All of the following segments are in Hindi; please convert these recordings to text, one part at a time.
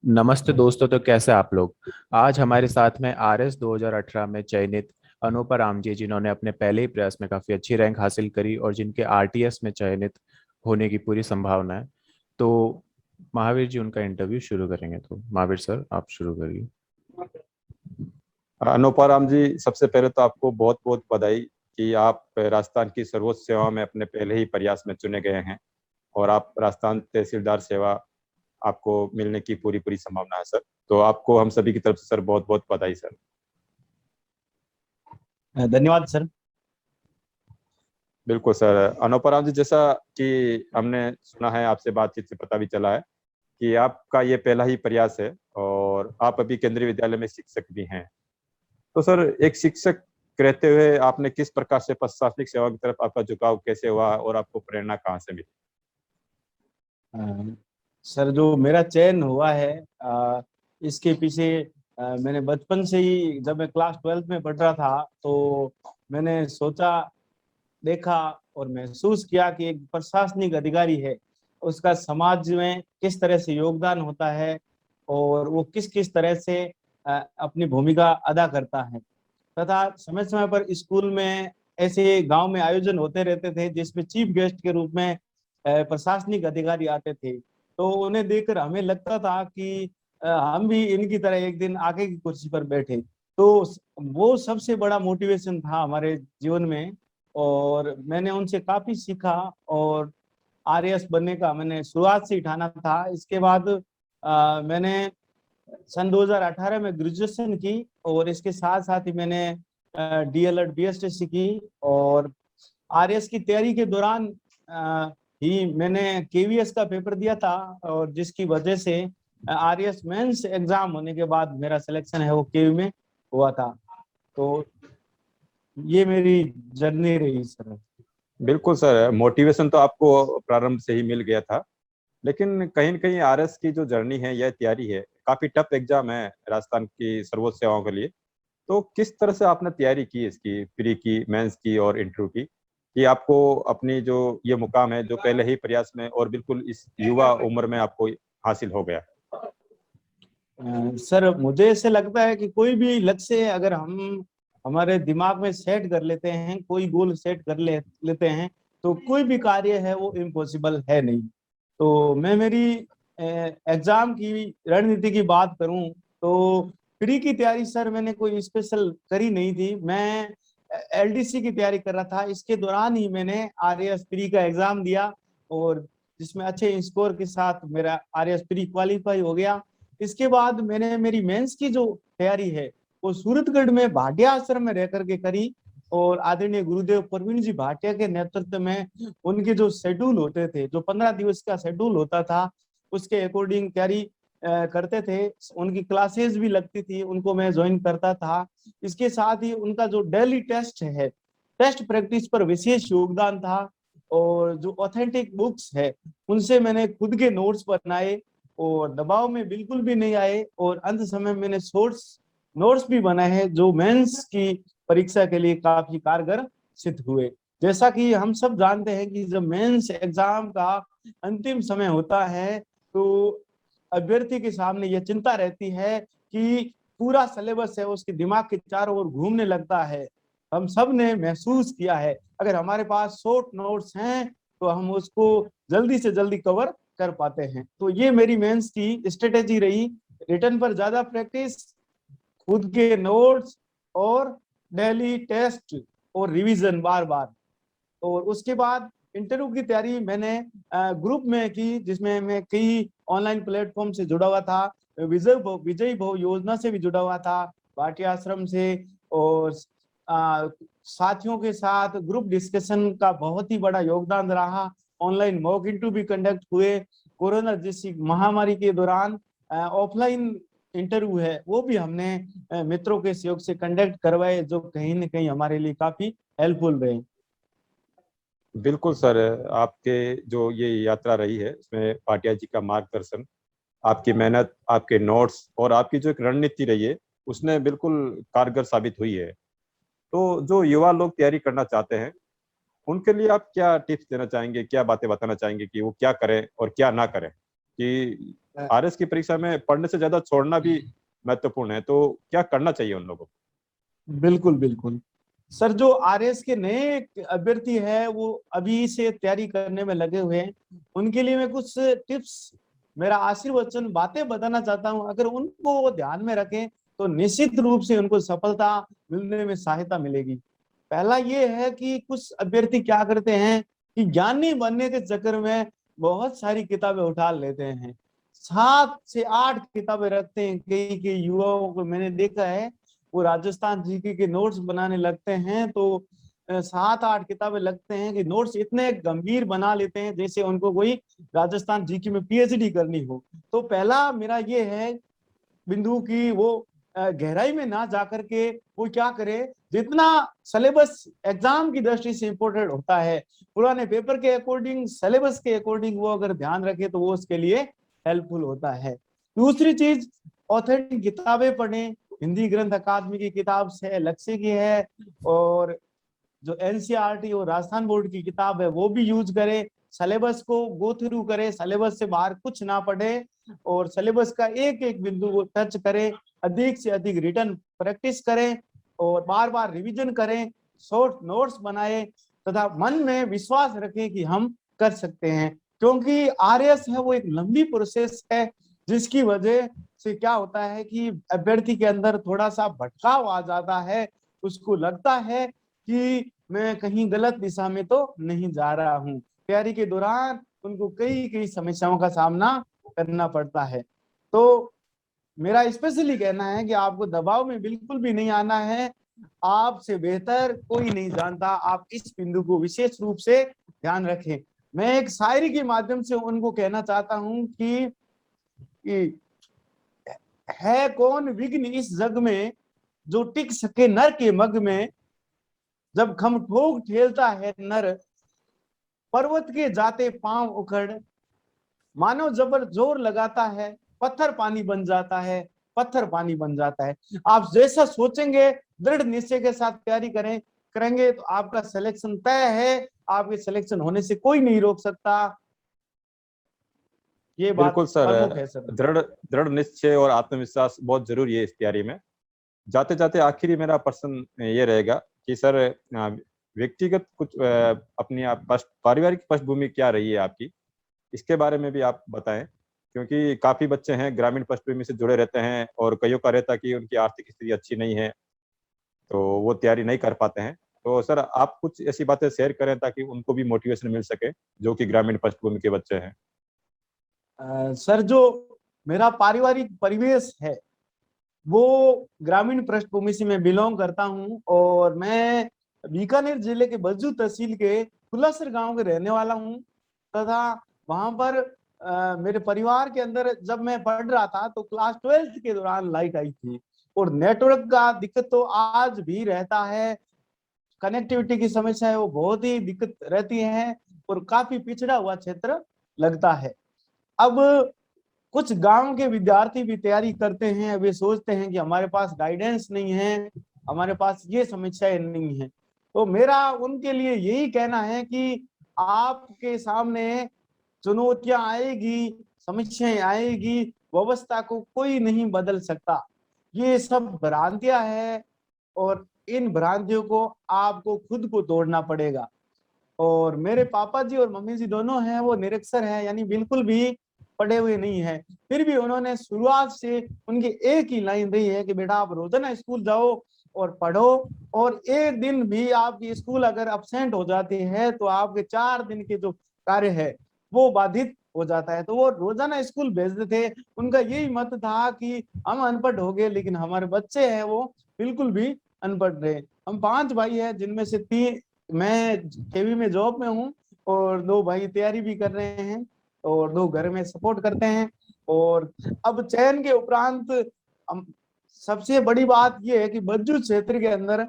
नमस्ते दोस्तों। तो कैसे आप लोग। आज हमारे साथ में आरएस 2018 में चयनित अनूपा राम जी, जिन्होंने अपने पहले ही प्रयास में काफी अच्छी रैंक हासिल करी और जिनके आरटीएस में चयनित होने की पूरी संभावना है। तो महावीर जी उनका इंटरव्यू शुरू करेंगे। तो महावीर सर आप शुरू करिए। अनुपम जी, सबसे पहले तो आपको बहुत बहुत बधाई कि आप राजस्थान की सर्वोच्च सेवा में अपने पहले ही प्रयास में चुने गए हैं और आप राजस्थान तहसीलदार सेवा आपको मिलने की पूरी पूरी संभावना है सर। तो आपको हम सभी की तरफ से सर बहुत बहुत बधाई सर। धन्यवाद सर। बिल्कुल सर। अनुपम जी, जैसा कि हमने सुना है, आपसे बातचीत से पता भी चला है कि आपका ये पहला ही प्रयास है और आप अभी केंद्रीय विद्यालय में शिक्षक भी हैं। तो सर, एक शिक्षक रहते हुए आपने किस प्रकार से प्रशासनिक सेवा की तरफ आपका झुकाव कैसे हुआ और आपको प्रेरणा कहाँ से मिली? सर, जो मेरा चयन हुआ है इसके पीछे मैंने बचपन से ही, जब मैं क्लास 12th में पढ़ रहा था, तो मैंने सोचा, देखा और महसूस किया कि एक प्रशासनिक अधिकारी है, उसका समाज में किस तरह से योगदान होता है और वो किस किस तरह से अपनी भूमिका अदा करता है। तथा समय समय पर स्कूल में ऐसे गांव में आयोजन होते रहते थे जिसमें चीफ गेस्ट के रूप में प्रशासनिक अधिकारी आते थे। तो उन्हें देखकर हमें लगता था कि हम भी इनकी तरह एक दिन आगे की कुर्सी पर बैठे। तो वो सबसे बड़ा मोटिवेशन था हमारे जीवन में और मैंने उनसे काफी सीखा और आरएएस बनने का मैंने शुरुआत से ही ठाना था। इसके बाद मैंने सन 2018 में ग्रेजुएशन की और इसके साथ साथ ही मैंने डीएलएड बीएसटी की और आरएएस की तैयारी के दौरान ही मैंने केवीएस का पेपर दिया था और जिसकी वजह से आरएएस मेंस एग्जाम होने के बाद मेरा सिलेक्शन है वो केवी में हुआ था। तो ये मेरी जर्नी रही सर। बिल्कुल सर, मोटिवेशन तो आपको प्रारंभ से ही मिल गया था, लेकिन कहीं न कहीं आरएस की जो जर्नी है, यह तैयारी है, काफी टफ एग्जाम है राजस्थान की सर्वोच्च सेवाओं के लिए। तो किस तरह से आपने तैयारी की इसकी, प्री की, मेंस की और इंटरव्यू की, कि आपको अपनी जो ये मुकाम है जो पहले ही प्रयास में और बिल्कुल इस युवा उम्र में आपको हासिल हो गया? सर, मुझे ऐसे लगता है कि कोई भी लक्ष्य अगर हम हमारे दिमाग में सेट कर लेते हैं, कोई गोल सेट कर लेते हैं, तो कोई भी कार्य है वो इम्पॉसिबल है नहीं। तो मैं मेरी एग्जाम की रणनीति की बात करूं तो प्री की तैयारी सर मैंने कोई स्पेशल करी नहीं थी। मैं एलडीसी की तैयारी कर रहा था। इसके दौरान ही मैंने आरएएस प्री का एग्जाम दिया और जिसमें अच्छे स्कोर के साथ मेरा आरएएस प्री क्वालिफाई हो गया। इसके बाद मैंने मेरी मेंस की जो तैयारी है वो सूरतगढ़ में भाटिया आश्रम में रह करके करी और आदरणीय गुरुदेव प्रवीण जी भाटिया के नेतृत्व में उनके जो शेड्यूल होते थे, जो 15 दिवस का शेड्यूल होता था, उसके अकॉर्डिंग तैयारी करते थे। उनकी क्लासेस भी लगती थी, उनको मैं ज्वाइन करता था। इसके साथ ही उनका जो डेली टेस्ट है, टेस्ट प्रैक्टिस पर विशेष योगदान था और जो ऑथेंटिक बुक्स है उनसे मैंने खुद के नोट्स बनाए और दबाव में बिल्कुल भी नहीं आए और अंत समय मैंने शॉर्ट्स नोट्स भी बनाए हैं जो मेंस की परीक्षा के लिए काफी कारगर सिद्ध हुए। जैसा कि हम सब जानते हैं कि जब मेंस एग्जाम का अंतिम समय होता है तो अभ्यर्थी के सामने यह चिंता रहती है कि पूरा सिलेबस है उसके दिमाग के चारों ओर घूमने लगता है। हम सब ने महसूस किया है, अगर हमारे पास शॉर्ट नोट्स हैं तो हम उसको जल्दी से जल्दी कवर कर पाते हैं। तो ये मेरी मेंस की स्ट्रेटेजी रही, रिटर्न पर ज्यादा प्रैक्टिस, खुद के नोट्स और डेली टेस्ट और रिवीजन बार बार। और उसके बाद इंटरव्यू की तैयारी मैंने ग्रुप में की जिसमें मैं कई ऑनलाइन प्लेटफॉर्म से जुड़ा हुआ था। विजय भव योजना से भी जुड़ा हुआ था, भाटिया आश्रम से, और साथियों के साथ ग्रुप डिस्कशन का बहुत ही बड़ा योगदान रहा। ऑनलाइन मॉक इंटरव्यू भी कंडक्ट हुए। कोरोना जैसी महामारी के दौरान ऑफलाइन इंटरव्यू है वो भी हमने मित्रों के सहयोग से कंडक्ट करवाए, जो कहीं ना कहीं हमारे लिए काफी हेल्पफुल रहे। बिल्कुल सर, आपके जो ये यात्रा रही है उसमें पाटिया जी का मार्गदर्शन, आपकी मेहनत, आपके नोट्स और आपकी जो एक रणनीति रही है उसने बिल्कुल कारगर साबित हुई है। तो जो युवा लोग तैयारी करना चाहते हैं उनके लिए आप क्या टिप्स देना चाहेंगे, क्या बातें बताना चाहेंगे कि वो क्या करें और क्या ना करें, कि आरएस की परीक्षा में पढ़ने से ज्यादा छोड़ना भी महत्वपूर्ण है, तो क्या करना चाहिए उन लोगों को? बिल्कुल बिल्कुल सर, जो आरएस के नए अभ्यर्थी है वो अभी से तैयारी करने में लगे हुए हैं, उनके लिए मैं कुछ टिप्स, मेरा आशीर्वचन बातें बताना चाहता हूं। अगर उनको वो ध्यान में रखें तो निश्चित रूप से उनको सफलता मिलने में सहायता मिलेगी। पहला ये है कि कुछ अभ्यर्थी क्या करते हैं कि ज्ञानी बनने के चक्कर में बहुत सारी किताबें उठा लेते हैं, 7 से 8 किताबें रखते हैं। कई कई युवाओं को मैंने देखा है, वो राजस्थान जीके के नोट्स बनाने लगते हैं तो 7 8 किताबें लगते हैं कि नोट्स इतने गंभीर बना लेते हैं जैसे उनको कोई राजस्थान जीके में पीएचडी करनी हो। तो पहला मेरा ये है बिंदु की वो गहराई में ना जाकर के वो क्या करे, जितना सिलेबस एग्जाम की दृष्टि से इंपोर्टेंट होता है, पुराने पेपर के अकॉर्डिंग, सिलेबस के अकॉर्डिंग वो अगर ध्यान रखे तो वो उसके लिए हेल्पफुल होता है। दूसरी चीज, ऑथेंटिक किताबें पढ़ें। हिंदी ग्रंथ अकादमी की किताब से लक्ष्य की है, और जो एनसीईआरटी और राजस्थान बोर्ड की किताब है वो भी यूज करें। सिलेबस को गो थ्रू करें, सिलेबस से बाहर कुछ ना पढ़े, और सिलेबस का एक एक बिंदु को टच करें। अधिक से अधिक रिटर्न प्रैक्टिस करें और बार बार रिवीजन करें, शॉर्ट नोट्स बनाएं, तथा मन में विश्वास रखें कि हम कर सकते हैं। क्योंकि आरएस है वो एक लंबी प्रोसेस है, जिसकी वजह से क्या होता है कि अभ्यर्थी के अंदर थोड़ा सा भटकाव आ जाता है। उसको लगता है कि मैं कहीं गलत दिशा में तो नहीं जा रहा हूँ। तैयारी के दौरान उनको कई कई समस्याओं का सामना करना पड़ता है। तो मेरा स्पेशली कहना है कि आपको दबाव में बिल्कुल भी नहीं आना है। आपसे बेहतर कोई नहीं जानता, आप इस बिंदु को विशेष रूप से ध्यान रखें। मैं एक शायरी के माध्यम से उनको कहना चाहता हूं कि है कौन विघ्न इस जग में जो टिक सके नर के मग में, जब खम ठोक ठेलता है नर पर्वत के जाते पांव उखड़, मानो जबर जोर लगाता है पत्थर पानी बन जाता है, पत्थर पानी बन जाता है। आप जैसा सोचेंगे, दृढ़ निश्चय के साथ तैयारी करेंगे तो आपका सिलेक्शन तय है। आपके सिलेक्शन होने से कोई नहीं रोक सकता। ये बात बिल्कुल सर, प्रमुख है सर। दृढ़ दृढ़ निश्चय और आत्मविश्वास बहुत जरूरी है इस तैयारी में। जाते जाते आखिरी मेरा प्रश्न ये रहेगा कि सर, व्यक्तिगत कुछ अपनी आप पारिवारिक पृष्ठभूमि क्या रही है आपकी, इसके बारे में भी आप बताएं। क्योंकि काफी बच्चे हैं ग्रामीण पृष्ठभूमि से जुड़े रहते हैं और कईयों का रहता है कि उनकी आर्थिक स्थिति अच्छी नहीं है, तो वो तैयारी नहीं कर पाते हैं। तो सर, आप कुछ ऐसी बातें शेयर करें ताकि उनको भी मोटिवेशन मिल सके जो कि ग्रामीण पृष्ठभूमि के बच्चे हैं। सर, जो मेरा पारिवारिक परिवेश है वो ग्रामीण पृष्ठभूमि से मैं बिलोंग करता हूं, और मैं बीकानेर जिले के बज्जू तहसील के कुलासर गांव के रहने वाला हूं। तथा वहां पर मेरे परिवार के अंदर जब मैं पढ़ रहा था तो क्लास 12th के दौरान लाइट आई थी, और नेटवर्क का दिक्कत तो आज भी रहता है। कनेक्टिविटी की समस्या है वो बहुत ही दिक्कत रहती है, और काफी पिछड़ा हुआ क्षेत्र लगता है। अब कुछ गांव के विद्यार्थी भी तैयारी करते हैं, वे सोचते हैं कि हमारे पास गाइडेंस नहीं है, हमारे पास ये समस्याएं नहीं है। तो मेरा उनके लिए यही कहना है कि आपके सामने चुनौतियां आएगी, समस्याएं आएगी, व्यवस्था को कोई नहीं बदल सकता। ये सब भ्रांतियां हैं, और इन भ्रांतियों को आपको खुद को तोड़ना पड़ेगा। और मेरे पापा जी और मम्मी जी दोनों हैं वो निरक्षर हैं, यानी बिल्कुल भी पढ़े हुए नहीं है। फिर भी उन्होंने शुरुआत से उनकी एक ही लाइन रही है कि बेटा आप रोजाना स्कूल जाओ और पढ़ो, और एक दिन भी आपकी स्कूल अगर अब्सेंट हो जाती है तो आपके 4 दिन के जो कार्य है वो बाधित हो जाता है। तो वो रोजाना स्कूल भेजते थे। उनका यही मत था कि हम अनपढ़ हो गए लेकिन हमारे बच्चे हैं वो बिल्कुल भी अनपढ़ रहे। हम 5 भाई हैं, जिनमें से 3, मैं केवी में जॉब में हूँ, और 2 भाई तैयारी भी कर रहे हैं, और 2 घर में सपोर्ट करते हैं। और अब चयन के उपरांत सबसे बड़ी बात यह है कि बज्जू क्षेत्र के अंदर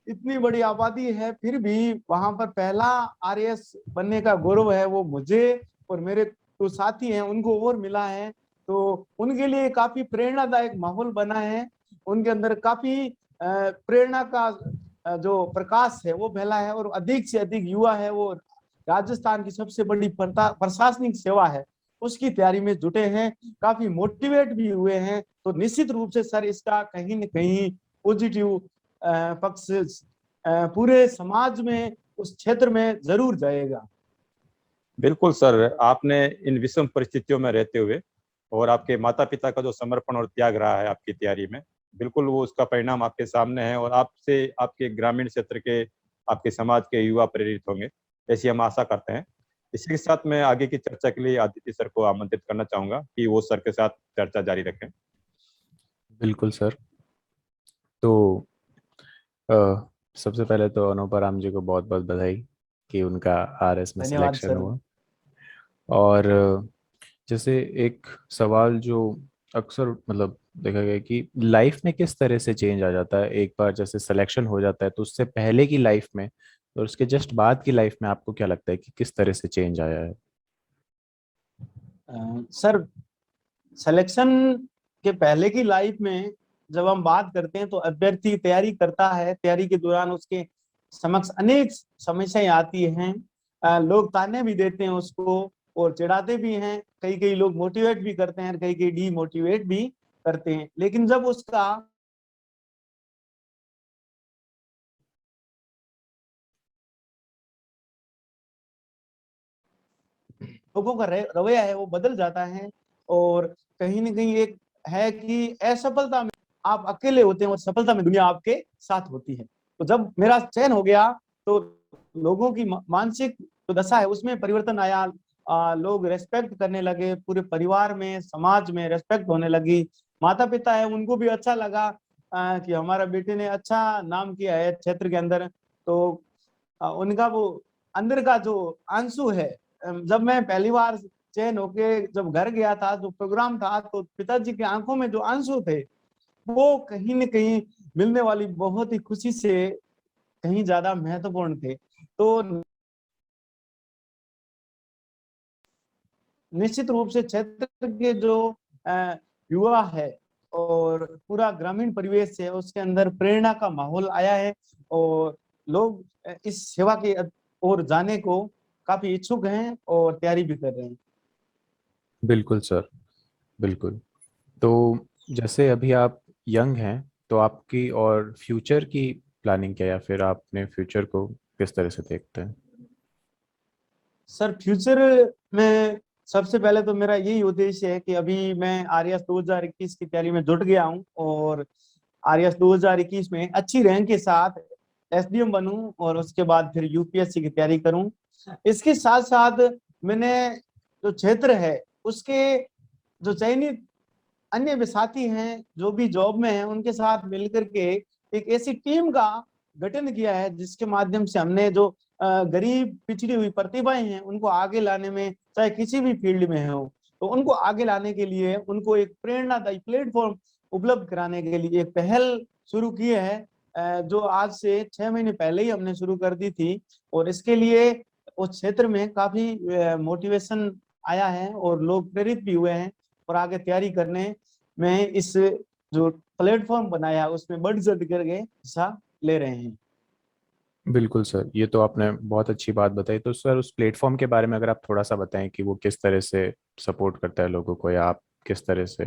इतनी बड़ी आबादी है, फिर भी वहां पर पहला आरएएस बनने का गौरव है वो मुझे और मेरे जो साथी हैं उनको और मिला है। तो उनके लिए काफी प्रेरणादायक माहौल बना है। उनके अंदर काफी प्रेरणा का जो प्रकाश है वो फैला है, और अधिक से अधिक युवा है वो राजस्थान की सबसे बड़ी प्रशासनिक सेवा है उसकी तैयारी में जुटे हैं, काफी मोटिवेट भी हुए हैं। तो निश्चित रूप से सर इसका कहीं न कहीं पॉजिटिव पक्ष पूरे समाज में, उस क्षेत्र में जरूर जाएगा। बिल्कुल सर, आपने इन विषम परिस्थितियों में रहते हुए और आपके माता पिता का जो समर्पण और त्याग रहा है आपकी तैयारी में, बिल्कुल वो उसका परिणाम आपके सामने है और आपसे आपके ग्रामीण क्षेत्र के, आपके समाज के युवा प्रेरित होंगे, ऐसी हम आशा करते हैं। इसी के साथ मैं आगे की चर्चा के लिए आदित्य सर को आमंत्रित करना चाहूंगा कि वो सर के साथ चर्चा जारी रखें। बिल्कुल सर। तो अ, सबसे पहले तो अनूपा राम जी को बहुत बहुत बधाई कि उनका आरएस में धन्यवाद सिलेक्शन सर। हुआ। और जैसे एक सवाल जो अक्सर मतलब देखा गया कि लाइफ में किस तरह से चेंज आ जाता है एक बार जैसे सिलेक्शन हो जाता है, तो उससे पहले की लाइफ में और उसके जस्ट बाद की लाइफ में आपको क्या लगता है कि किस तरह से चेंज आया है? सर सिलेक्शन के पहले की लाइफ में जब हम बात करते हैं तो अभ्यर्थी तैयारी करता है, तैयारी के दौरान उसके समक्ष अनेक समस्याएं आती हैं। लोग ताने भी देते हैं उसको और चिढ़ाते भी हैं, कई कई लोग मोटिवेट भी करते हैं, कई कई डीमोटिवेट भी करते हैं। लेकिन जब उसका लोगों का रवैया है वो बदल जाता है, और कहीं ना कहीं एक है कि असफलता में आप अकेले होते हैं और सफलता में दुनिया आपके साथ होती है। तो जब मेरा चयन हो गया तो लोगों की मानसिक जो दशा है उसमें परिवर्तन आया। लोग रेस्पेक्ट करने लगे, पूरे परिवार में समाज में रेस्पेक्ट होने लगी। माता पिता है उनको भी अच्छा लगा कि हमारा बेटे ने अच्छा नाम किया है क्षेत्र के अंदर। तो उनका वो अंदर का जो आंसू है, जब मैं पहली बार चयन होके जब घर गया था, जो प्रोग्राम था, तो पिताजी की आंखों में जो आंसू थे वो कहीं न कहीं मिलने वाली बहुत ही खुशी से कहीं ज्यादा महत्वपूर्ण थे। तो निश्चित रूप से क्षेत्र के जो युवा है और पूरा ग्रामीण परिवेश है उसके अंदर प्रेरणा का माहौल आया है, और लोग इस सेवा की ओर जाने को काफी इच्छुक हैं और तैयारी भी कर रहे हैं। बिल्कुल सर, बिल्कुल। तो जैसे अभी आप यंग हैं, तो आपकी और फ्यूचर की प्लानिंग क्या है, या फिर आप अपने फ्यूचर को किस तरह से देखते हैं? सर फ्यूचर में सबसे पहले तो मेरा यही उद्देश्य है कि अभी मैं आरएएस 2021 की तैयारी में जुट गया हूं, और आरएएस 2021 में अच्छी रैंक के साथ एसडीएम बनूं और उसके बाद फिर यूपीएससी की तैयारी करूं। इसके साथ साथ मैंने जो क्षेत्र है उसके जो चयनित अन्य भी साथी हैं जो भी जॉब में हैं उनके साथ मिलकर के एक ऐसी टीम का गठन किया है जिसके माध्यम से हमने जो गरीब पिछड़ी हुई प्रतिभाएं हैं उनको आगे लाने में, चाहे किसी भी फील्ड में हो, तो उनको आगे लाने के लिए उनको एक प्रेरणादायी प्लेटफॉर्म उपलब्ध कराने के लिए एक पहल शुरू की है, जो आज से 6 महीने पहले ही हमने शुरू कर दी थी। और इसके लिए उस क्षेत्र में काफी मोटिवेशन आया है और लोग प्रेरित भी हुए हैं और आगे तैयारी करने में इस जो प्लेटफॉर्म बनाया उसमें बढ़ चढ़ करके हिस्सा ले रहे हैं। बिल्कुल सर, ये तो आपने बहुत अच्छी बात बताई। तो सर उस प्लेटफॉर्म के बारे में अगर आप थोड़ा सा बताएं कि वो किस तरह से सपोर्ट करता है लोगों को, या आप किस तरह से?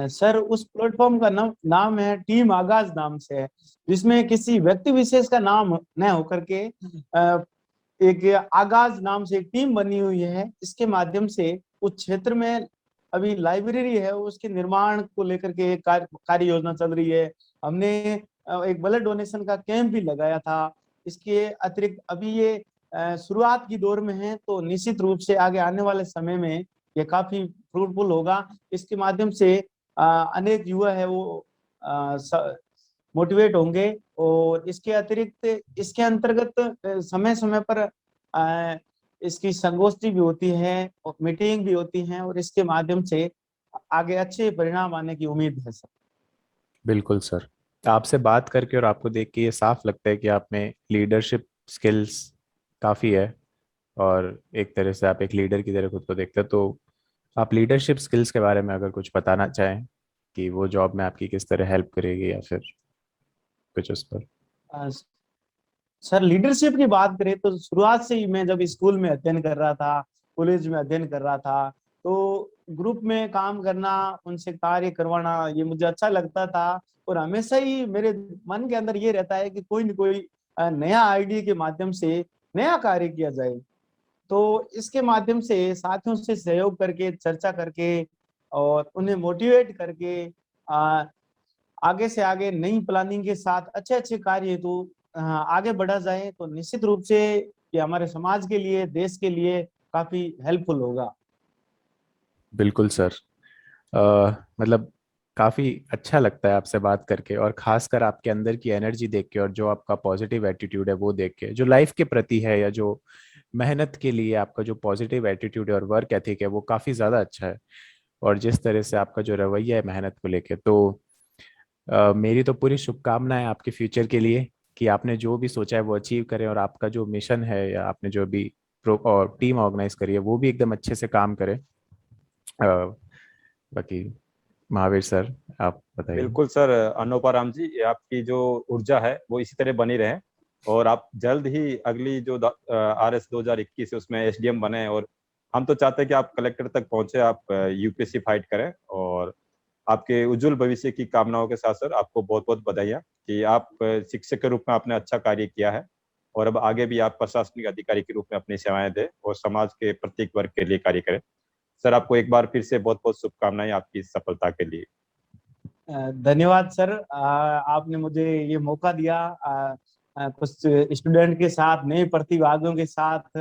सर उस प्लेटफॉर्म का नाम है टीम आगाज नाम से है, जिसमें किसी व्यक्ति विशेष का नाम न होकर के एक आगाज नाम से एक टीम बनी हुई है। इसके माध्यम से उस क्षेत्र में अभी लाइब्रेरी है उसके निर्माण को लेकर के एक कार्य योजना चल रही है। हमने एक ब्लड डोनेशन का कैंप भी लगाया था। इसके अतिरिक्त अभी ये शुरुआत की दौर में है, तो निश्चित रूप से आगे आने वाले समय में ये काफी फ्रूटफुल होगा। इसके माध्यम से अनेक युवा है वो मोटिवेट होंगे। और इसके अतिरिक्त इसके अंतर्गत समय समय पर इसकी संगोष्ठी भी होती है और मीटिंग भी होती है, और इसके माध्यम से आगे अच्छे परिणाम आने की उम्मीद है सर। बिल्कुल सर, आपसे बात करके और आपको देख के ये साफ लगता है कि आप में लीडरशिप स्किल्स काफ़ी है, और एक तरह से आप एक लीडर की तरह खुद को देखते हैं। तो आप लीडरशिप स्किल्स के बारे में अगर कुछ बताना चाहें कि वो जॉब में आपकी किस तरह हेल्प करेगी, या फिर कुछ उस पर। अ, सर लीडरशिप की बात करें तो शुरुआत से ही मैं जब स्कूल में अध्ययन कर रहा था कॉलेज में अध्ययन कर रहा था, तो ग्रुप में काम करना, उनसे कार्य करवाना ये मुझे अच्छा लगता था। और हमेशा ही मेरे मन के अंदर ये रहता है कि कोई न कोई नया आइडिया के माध्यम से नया कार्य किया जाए। तो इसके माध्यम से साथियों से सहयोग करके, चर्चा करके और उन्हें मोटिवेट करके आगे से आगे नई प्लानिंग के साथ अच्छे-अच्छे कार्य हेतु आगे बढ़ा जाए, तो निश्चित रूप से ये हमारे समाज के लिए, देश के लिए काफ़ी हेल्पफुल होगा। बिल्कुल सर। मतलब काफी अच्छा लगता है आपसे बात करके, और खासकर आपके अंदर की एनर्जी देख के और जो आपका पॉजिटिव एटीट्यूड है वो देख के, जो लाइफ के प्रति है या जो मेहनत के लिए आपका जो पॉजिटिव एटीट्यूड है और वर्क एथिक है वो काफी ज्यादा अच्छा है। और जिस तरह से आपका जो रवैया है मेहनत को लेके, तो मेरी तो पूरी शुभकामनाएं आपके फ्यूचर के लिए कि आपने जो भी सोचा है वो अचीव करें, और आपका जो मिशन है या आपने जो भी और टीम ऑर्गेनाइज करी है वो भी एकदम अच्छे से काम करे। बाकी महावीर सर, आप बताइए। बिल्कुल सर, अनुपराम जी, ये आपकी जो ऊर्जा है वो इसी तरह बनी रहे, और आप जल्द ही अगली जो RS 2021 है उसमें SDM बने, और हम तो चाहते हैं कि आप कलेक्टर तक पहुंचे, आप UPSC फाइट करें। और आपके उज्जवल भविष्य की कामनाओं के साथ सर आपको बहुत बहुत बधाइयाँ कि आप शिक्षक के रूप में आपने अच्छा कार्य किया है, और अब आगे भी आप प्रशासनिक अधिकारी के रूप में अपनी सेवाएं दें और समाज के प्रत्येक वर्ग के लिए कार्य करें। सर आपको एक बार फिर से बहुत बहुत शुभकामनाएं आपकी इस सफलता के लिए। धन्यवाद सर, आपने मुझे ये मौका दिया कुछ स्टूडेंट के साथ, नए प्रतिभागियों के साथ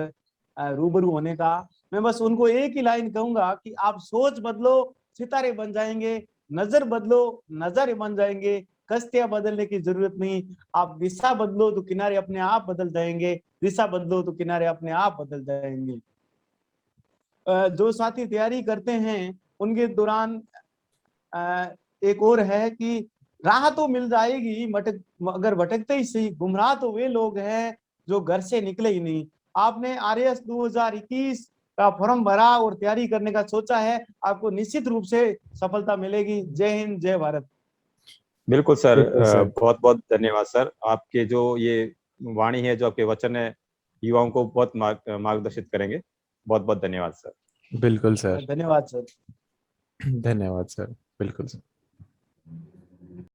रूबरू होने का। मैं बस उनको एक ही लाइन कहूंगा कि आप सोच बदलो, सितारे बन जाएंगे। नजर बदलो, नजारे बन जाएंगे। कश्तियां बदलने की जरूरत नहीं। आप दिशा बदलो तो किनारे अपने आप बदल जाएंगे। दिशा बदलो तो किनारे अपने आप बदल जाएंगे। जो साथी तैयारी करते हैं उनके दौरान एक और है कि राह तो मिल जाएगी, मगर भटकते ही सही। गुमराह तो वे लोग हैं जो घर से निकले ही नहीं। आपने RS 2021 का फॉर्म भरा और तैयारी करने का सोचा है, आपको निश्चित रूप से सफलता मिलेगी। जय हिंद, जय भारत। बिल्कुल सर, बिल्कुल सर। बहुत बहुत धन्यवाद सर। आपके जो ये वाणी है, जो आपके वचन है, युवाओं को बहुत मार्गदर्शित करेंगे। बहुत बहुत धन्यवाद सर। बिल्कुल सर। धन्यवाद सर। धन्यवाद सर। बिल्कुल सर।